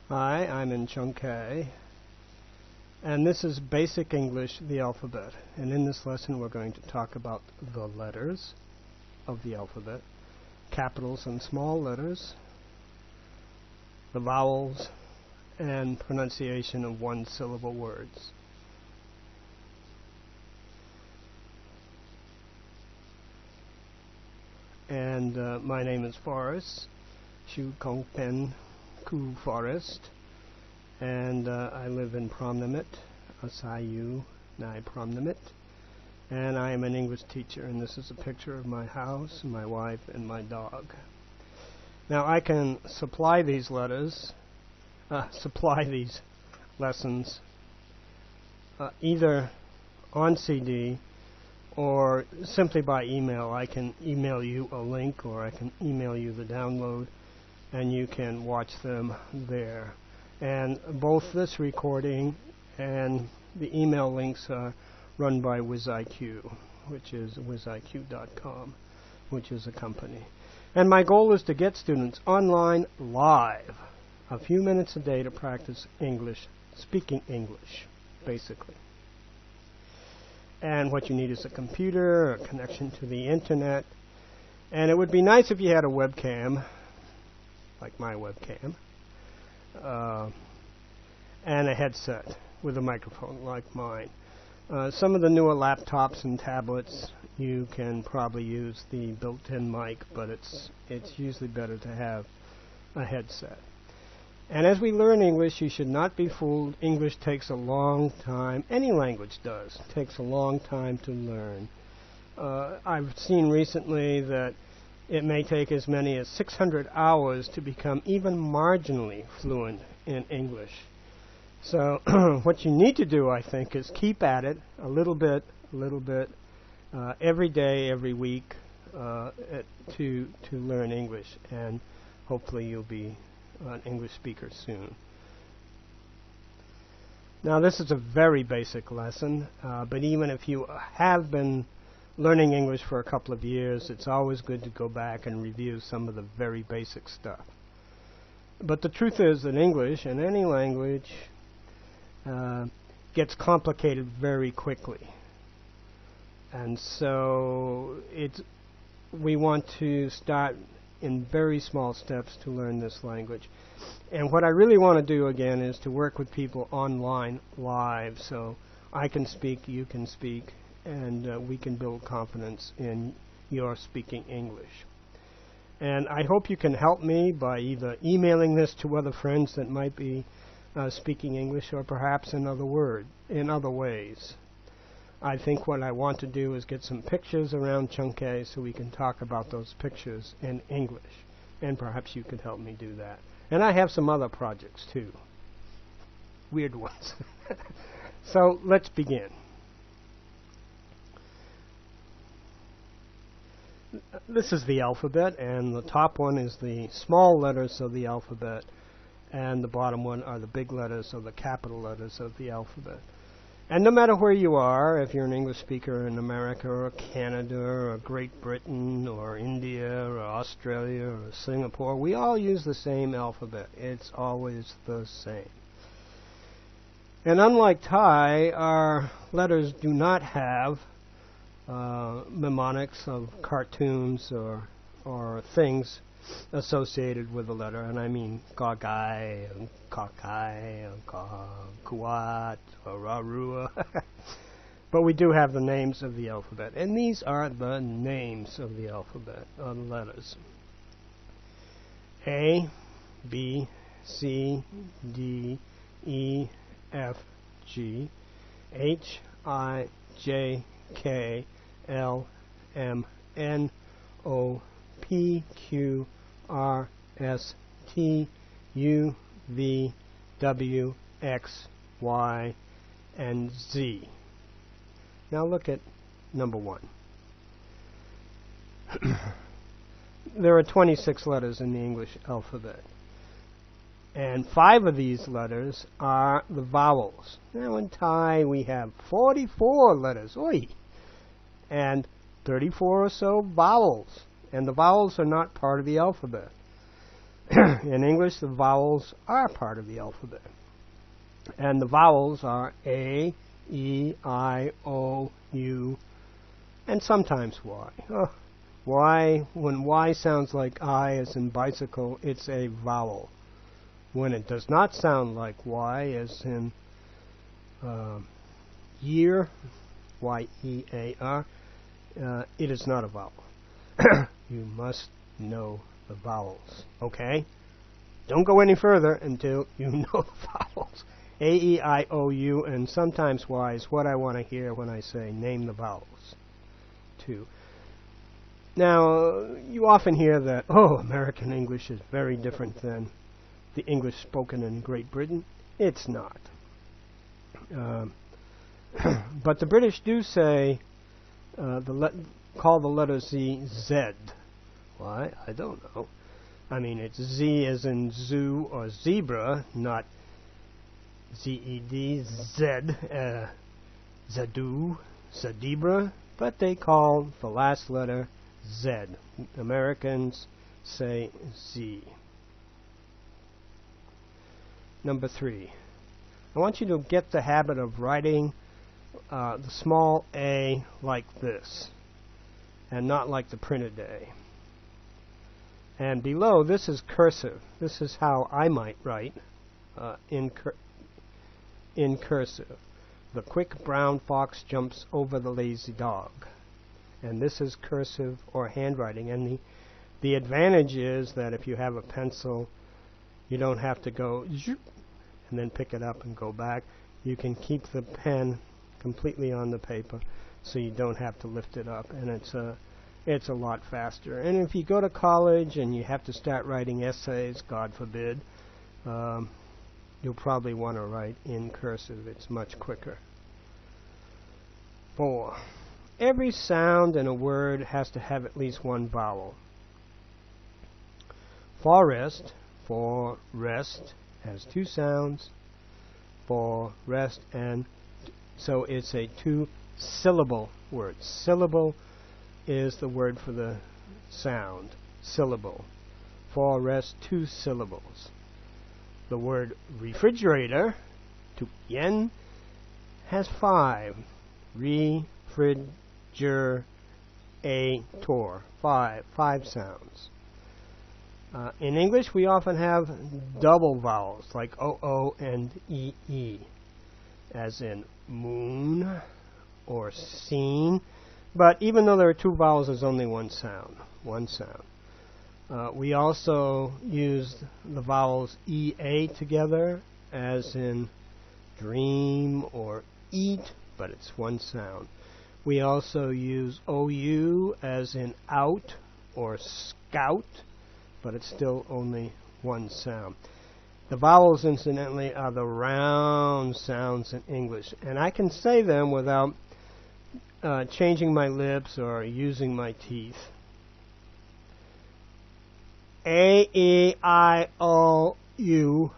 Hi, I'm in Chungkei, and this is Basic English, the alphabet. And in this lesson we're going to talk about the letters of the alphabet, capitals and small letters, the vowels, and pronunciation of one-syllable words. And my name is Forrest, Shu Kong Pen Ku Forest, and I live in Promnamut, Asayu Nai Promnamut, and I am an English teacher, and this is a picture of my house, my wife, and my dog. Now I can supply these lessons either on CD or simply by email. I can email you a link, or I can email you the download, and you can watch them there. And both this recording and the email links are run by WizIQ, which is wiziq.com, which is a company. And my goal is to get students online live a few minutes a day to practice English, speaking English, basically. And what you need is a computer, a connection to the internet, and it would be nice if you had a webcam, like my webcam, and a headset with a microphone like mine. Some of the newer laptops and tablets, you can probably use the built-in mic, but it's usually better to have a headset. And as we learn English, you should not be fooled. English takes a long time. Any language does. It takes a long time to learn. I've seen recently that it may take as many as 600 hours to become even marginally fluent in English. So what you need to do, I think, is keep at it a little bit, every day, every week, to learn English, and hopefully you'll be an English speaker soon. Now this is a very basic lesson, but even if you have been learning English for a couple of years, it's always good to go back and review some of the very basic stuff. But the truth is that English, and any language, gets complicated very quickly. And so we want to start in very small steps to learn this language. And what I really want to do again is to work with people online live, so I can speak, you can speak, and we can build confidence in your speaking English. And I hope you can help me by either emailing this to other friends that might be speaking English, or perhaps in other ways. I think what I want to do is get some pictures around Chungkei so we can talk about those pictures in English, and perhaps you could help me do that. And I have some other projects too, weird ones. So let's begin. This is the alphabet, and the top one is the small letters of the alphabet, and the bottom one are the big letters, or the capital letters of the alphabet. And no matter where you are, if you're an English speaker in America or Canada or Great Britain or India or Australia or Singapore, we all use the same alphabet. It's always the same. And unlike Thai, our letters do not have mnemonics of cartoons or things associated with the letter, and I mean Gagai and Kakai and Kuat or Rarua. But we do have the names of the alphabet, and these are the names of the alphabet, the letters. A, B, C, D, E, F, G, H, I, J, K, L, M, N, O, P, Q, R, S, T, U, V, W, X, Y, and Z. Now look at number 1. There are 26 letters in the English alphabet, and 5 of these letters are the vowels. Now in Thai we have 44 letters, and 34 or so vowels. And the vowels are not part of the alphabet. In English, the vowels are part of the alphabet. And the vowels are A, E, I, O, U, and sometimes Y. Y, when Y sounds like I, as in bicycle, it's a vowel. When it does not sound like Y, as in year, Y-E-A-R, it is not a vowel. You must know the vowels, okay? Don't go any further until you know the vowels. A, E, I, O, U, and sometimes Y is what I want to hear when I say name the vowels, too. Now, you often hear that, American English is very different than the English spoken in Great Britain. It's not. But the British do say, call the letter Z, Z. Why? I don't know. I mean, it's Z as in zoo or zebra, not Z-E-D, Z, Zadu, Zadibra, but they call the last letter Z. Americans say Z. Number 3. I want you to get the habit of writing the small a like this, and not like the printed A. And below, this is cursive. This is how I might write in cursive. The quick brown fox jumps over the lazy dog. And this is cursive or handwriting. And the advantage is that if you have a pencil, you don't have to go and then pick it up and go back. You can keep the pen completely on the paper, so you don't have to lift it up. And it's a lot faster. And if you go to college and you have to start writing essays, God forbid, you'll probably want to write in cursive. It's much quicker. 4. Every sound in a word has to have at least one vowel. Forest, for rest, has 2 sounds. For rest, and so it's a 2-syllable word. Syllable is the word for the sound. Syllable. For rest, 2 syllables. The word refrigerator, to yen, has 5. Refrigerator, 5 sounds. In English, we often have double vowels, like O-O and E-E, as in moon or scene. But even though there are 2 vowels, there's only one sound. We also use the vowels E-A together, as in dream or eat, but it's one sound. We also use O-U, as in out or scout, but it's still only one sound. The vowels, incidentally, are the round sounds in English, and I can say them without changing my lips or using my teeth. A, E, I, O, U,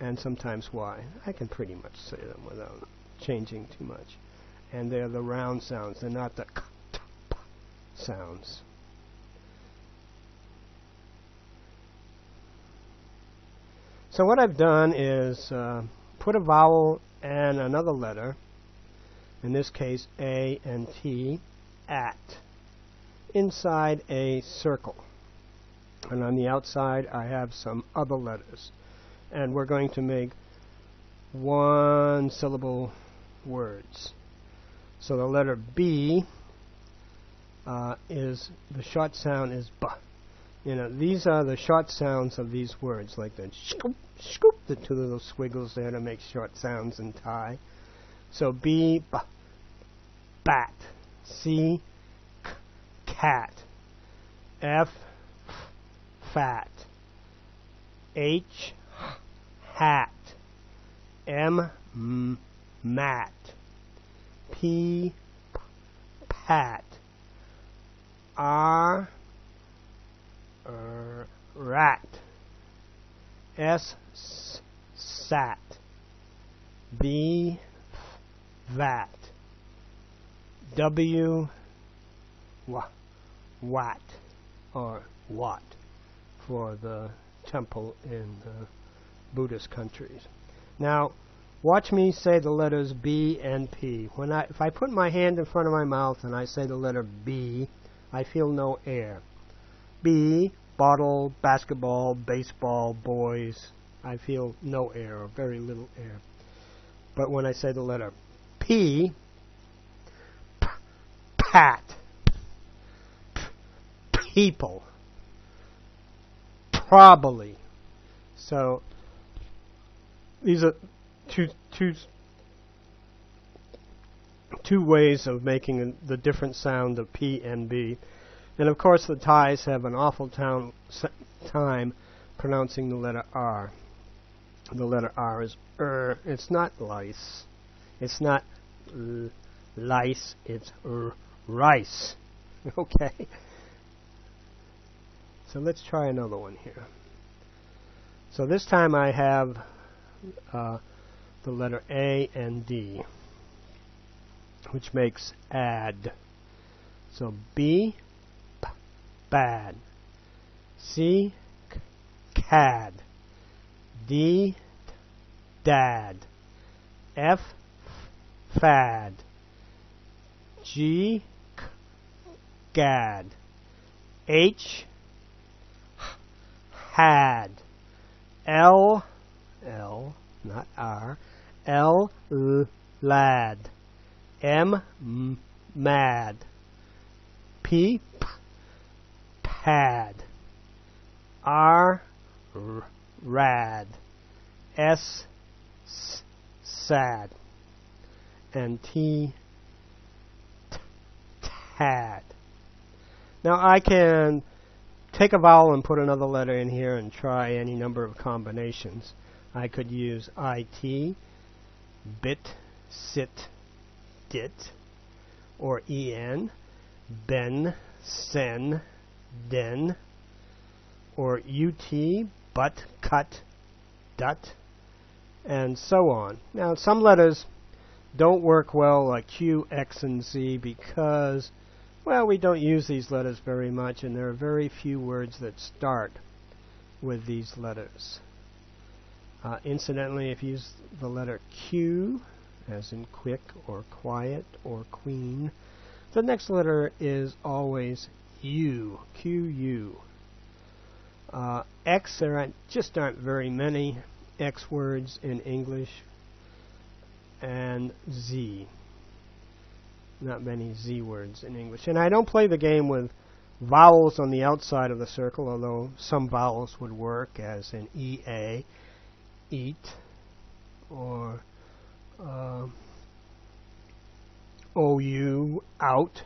and sometimes Y. I can pretty much say them without changing too much. And they're the round sounds. They're not the k, t, p sounds. So what I've done is put a vowel and another letter, in this case A and T, at, inside a circle. And on the outside I have some other letters. And we're going to make 1-syllable words. So the letter B is, the short sound is B. You know, these are the short sounds of these words, like the scoop, scoop, the 2 little squiggles there to make short sounds in Thai. So B, B, bat. C, k, cat. F, fat. H, hat. M, mat. P, pat. R, rat. S, sat. V, vat. W, wat, or watt for the temple in Buddhist countries. Now, watch me say the letters B and P. If I put my hand in front of my mouth and I say the letter B, I feel no air. B, bottle, basketball, baseball, boys. I feel no air, or very little air. But when I say the letter P, pat, people, probably. So these are two ways of making the different sound of P and B. And of course the Thais have an awful time pronouncing the letter R. The letter R is It's not lice. It's not lice. It's rice. Okay? So let's try another one here. So this time I have the letter A and D, which makes add. So B, bad. C, cad. D, dad. F, fad. G, gad. H, had. L, not R. L, lad. M, mad. P, pad. R, rad. S, sad. And T, tad. Now I can take a vowel and put another letter in here and try any number of combinations. I could use IT, bit, sit, dit, or EN, ben, sen, den, or UT, but, cut, dut, and so on. Now some letters don't work well like Q, X, and Z because, well, we don't use these letters very much, and there are very few words that start with these letters. Incidentally, if you use the letter Q, as in quick, or quiet, or queen, the next letter is always U, Q-U. X, there just aren't very many X words in English, and Z. Not many Z words in English. And I don't play the game with vowels on the outside of the circle, although some vowels would work, as in EA, eat, or OU, out.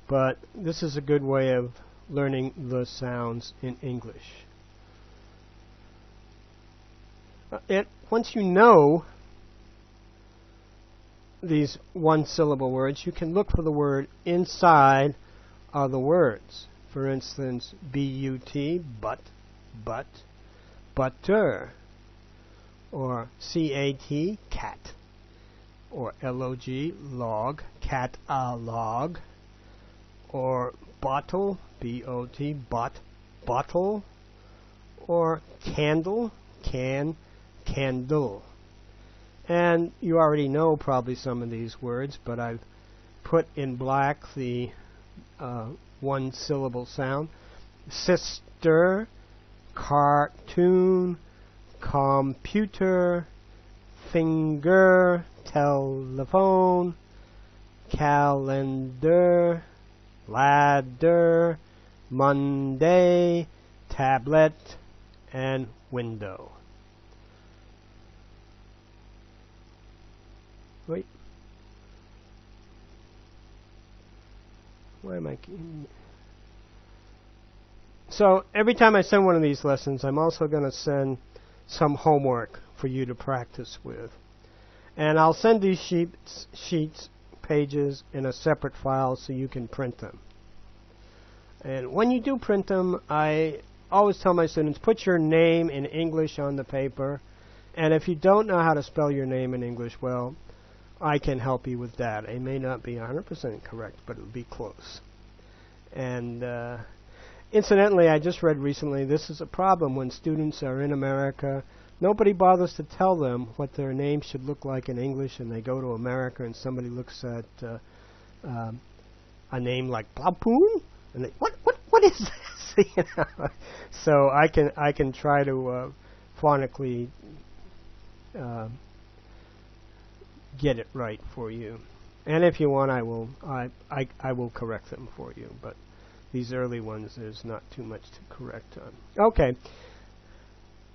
But this is a good way of learning the sounds in English. Once you know these one-syllable words, you can look for the word inside of the words. For instance, B-U-T, but, butter, or C-A-T, cat, or L-O-G, log, cat a log, or bottle, B-O-T, bottle, or candle, candle. And you already know probably some of these words, but I've put in black the one-syllable sound. Sister, cartoon, computer, finger, telephone, calendar, ladder, Monday, tablet, and window. Wait. Why am I... So every time I send one of these lessons, I'm also going to send some homework for you to practice with. And I'll send these sheets, pages, in a separate file so you can print them. And when you do print them, I always tell my students, put your name in English on the paper. And if you don't know how to spell your name in English, well, I can help you with that. It may not be 100% correct, but it will be close. And Incidentally, I just read recently this is a problem when students are in America. Nobody bothers to tell them what their name should look like in English, and they go to America and somebody looks at a name like Plaupoon, and they, what is this? You know? So I can try to phonically get it right for you, and if you want, I will correct them for you. But these early ones, there's not too much to correct on. Okay.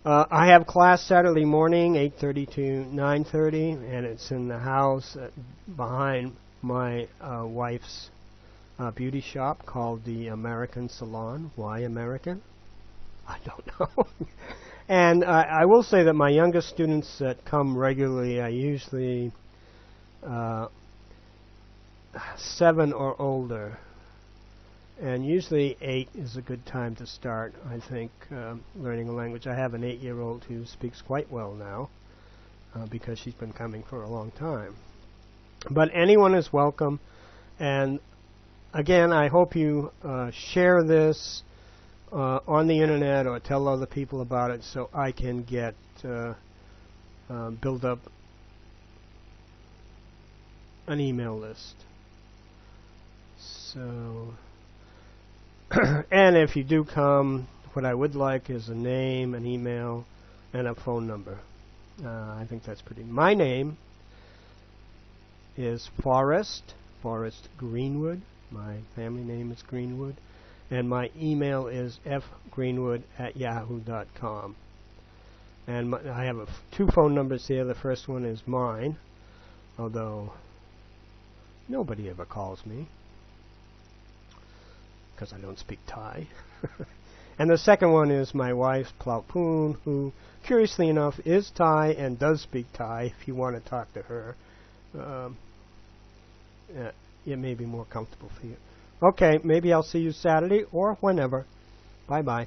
I have class Saturday morning, 8:30 to 9:30, and it's in the house behind my wife's beauty shop called the American Salon. Why American? I don't know. And I will say that my youngest students that come regularly are usually 7 or older. And usually 8 is a good time to start, I think, learning a language. I have an 8-year-old who speaks quite well now because she's been coming for a long time. But anyone is welcome. And again, I hope you share this on the internet or tell other people about it so I can get build up an email list. So... and if you do come, what I would like is a name, an email, and a phone number. I think that's pretty. My name is Forrest Greenwood. My family name is Greenwood. And my email is fgreenwood@yahoo.com. And I have 2 phone numbers here. The first one is mine, although nobody ever calls me, because I don't speak Thai. And the second one is my wife's Plaupoon, who, curiously enough, is Thai and does speak Thai. If you want to talk to her, it may be more comfortable for you. Okay, maybe I'll see you Saturday or whenever. Bye-bye.